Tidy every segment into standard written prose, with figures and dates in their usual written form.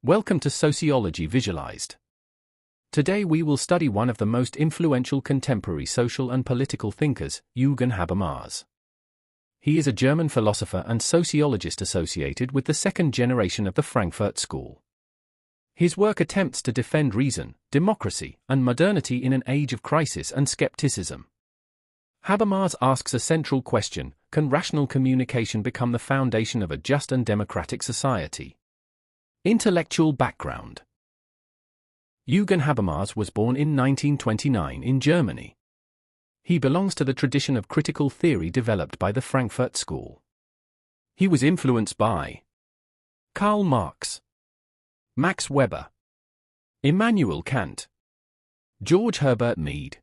Welcome to Sociology Visualized. Today we will study one of the most influential contemporary social and political thinkers, Jürgen Habermas. He is a German philosopher and sociologist associated with the second generation of the Frankfurt School. His work attempts to defend reason, democracy, and modernity in an age of crisis and skepticism. Habermas asks a central question: can rational communication become the foundation of a just and democratic society? Intellectual background. Jürgen Habermas was born in 1929 in Germany. He belongs to the tradition of critical theory developed by the Frankfurt School. He was influenced by Karl Marx, Max Weber, Immanuel Kant, George Herbert Mead.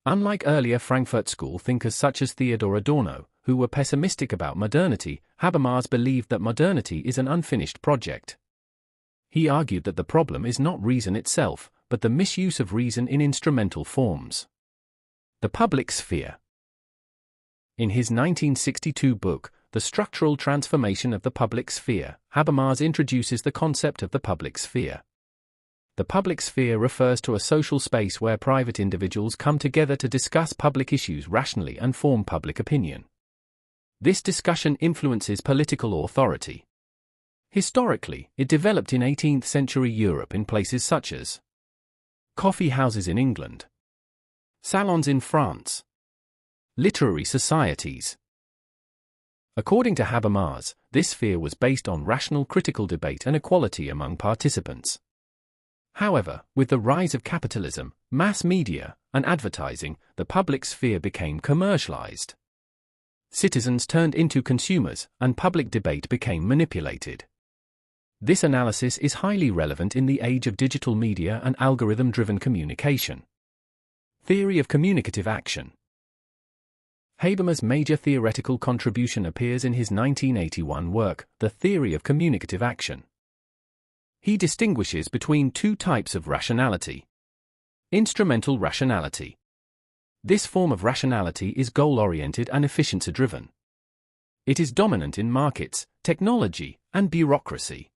Unlike earlier Frankfurt School thinkers such as Theodor Adorno, who were pessimistic about modernity, Habermas believed that modernity is an unfinished project. He argued that the problem is not reason itself, but the misuse of reason in instrumental forms. The public sphere. In his 1962 book, The Structural Transformation of the Public Sphere, Habermas introduces the concept of the public sphere. The public sphere refers to a social space where private individuals come together to discuss public issues rationally and form public opinion. This discussion influences political authority. Historically, it developed in 18th-century Europe in places such as coffee houses in England, salons in France, literary societies. According to Habermas, this sphere was based on rational critical debate and equality among participants. However, with the rise of capitalism, mass media, and advertising, the public sphere became commercialized. Citizens turned into consumers, and public debate became manipulated. This analysis is highly relevant in the age of digital media and algorithm-driven communication. Theory of Communicative Action. Habermas' major theoretical contribution appears in his 1981 work, The Theory of Communicative Action. He distinguishes between two types of rationality. Instrumental rationality. This form of rationality is goal-oriented and efficiency-driven. It is dominant in markets, technology, and bureaucracy.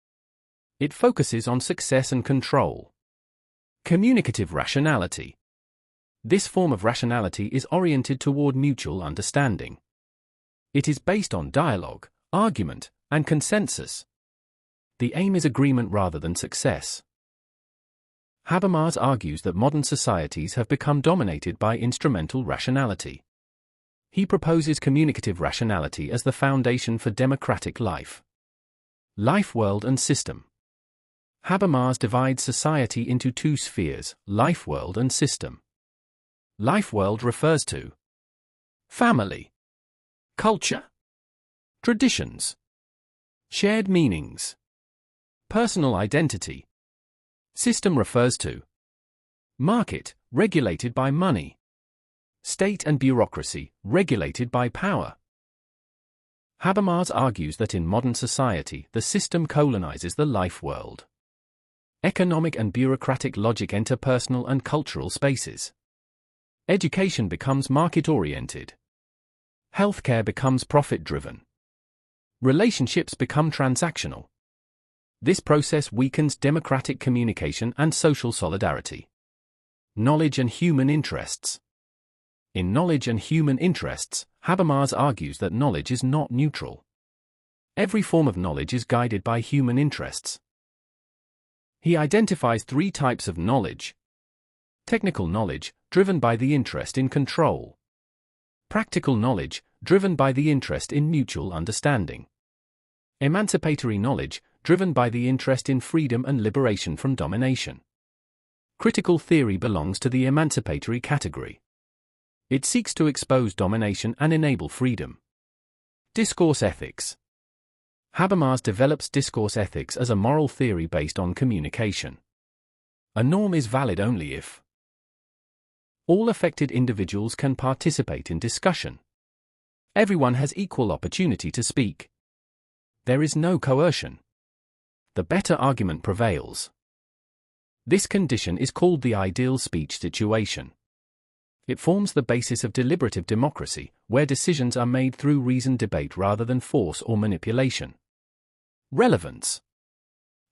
It focuses on success and control. Communicative rationality. This form of rationality is oriented toward mutual understanding. It is based on dialogue, argument, and consensus. The aim is agreement rather than success. Habermas argues that modern societies have become dominated by instrumental rationality. He proposes communicative rationality as the foundation for democratic life. Lifeworld and System. Habermas divides society into two spheres, lifeworld and system. Lifeworld refers to family, culture, traditions, shared meanings, personal identity. System refers to market, regulated by money, state and bureaucracy, regulated by power. Habermas argues that in modern society, the system colonizes the life world. Economic and bureaucratic logic enter personal and cultural spaces. Education becomes market-oriented. Healthcare becomes profit-driven. Relationships become transactional. This process weakens democratic communication and social solidarity. Knowledge and human interests. In Knowledge and Human Interests, Habermas argues that knowledge is not neutral. Every form of knowledge is guided by human interests. He identifies three types of knowledge. Technical knowledge, driven by the interest in control. Practical knowledge, driven by the interest in mutual understanding. Emancipatory knowledge, driven by the interest in freedom and liberation from domination. Critical theory belongs to the emancipatory category. It seeks to expose domination and enable freedom. Discourse Ethics. Habermas develops discourse ethics as a moral theory based on communication. A norm is valid only if all affected individuals can participate in discussion. Everyone has equal opportunity to speak. There is no coercion. The better argument prevails. This condition is called the ideal speech situation. It forms the basis of deliberative democracy, where decisions are made through reasoned debate rather than force or manipulation. Relevance.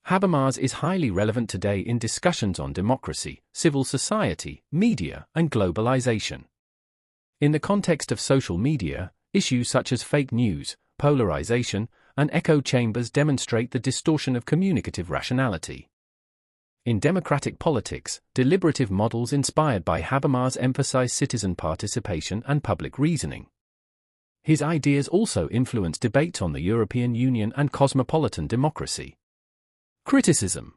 Habermas is highly relevant today in discussions on democracy, civil society, media, and globalization. In the context of social media, issues such as fake news, polarization, and echo chambers demonstrate the distortion of communicative rationality. In democratic politics, deliberative models inspired by Habermas emphasize citizen participation and public reasoning. His ideas also influence debates on the European Union and cosmopolitan democracy. Criticism.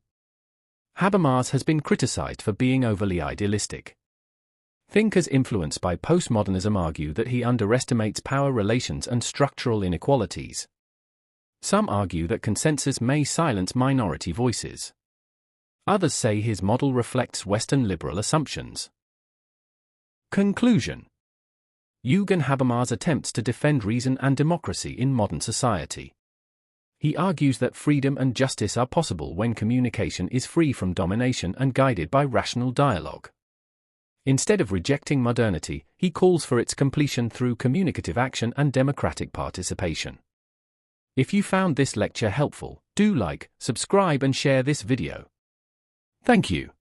Habermas has been criticized for being overly idealistic. Thinkers influenced by postmodernism argue that he underestimates power relations and structural inequalities. Some argue that consensus may silence minority voices. Others say his model reflects Western liberal assumptions. Conclusion. Jürgen Habermas attempts to defend reason and democracy in modern society. He argues that freedom and justice are possible when communication is free from domination and guided by rational dialogue. Instead of rejecting modernity, he calls for its completion through communicative action and democratic participation. If you found this lecture helpful, do like, subscribe and share this video. Thank you.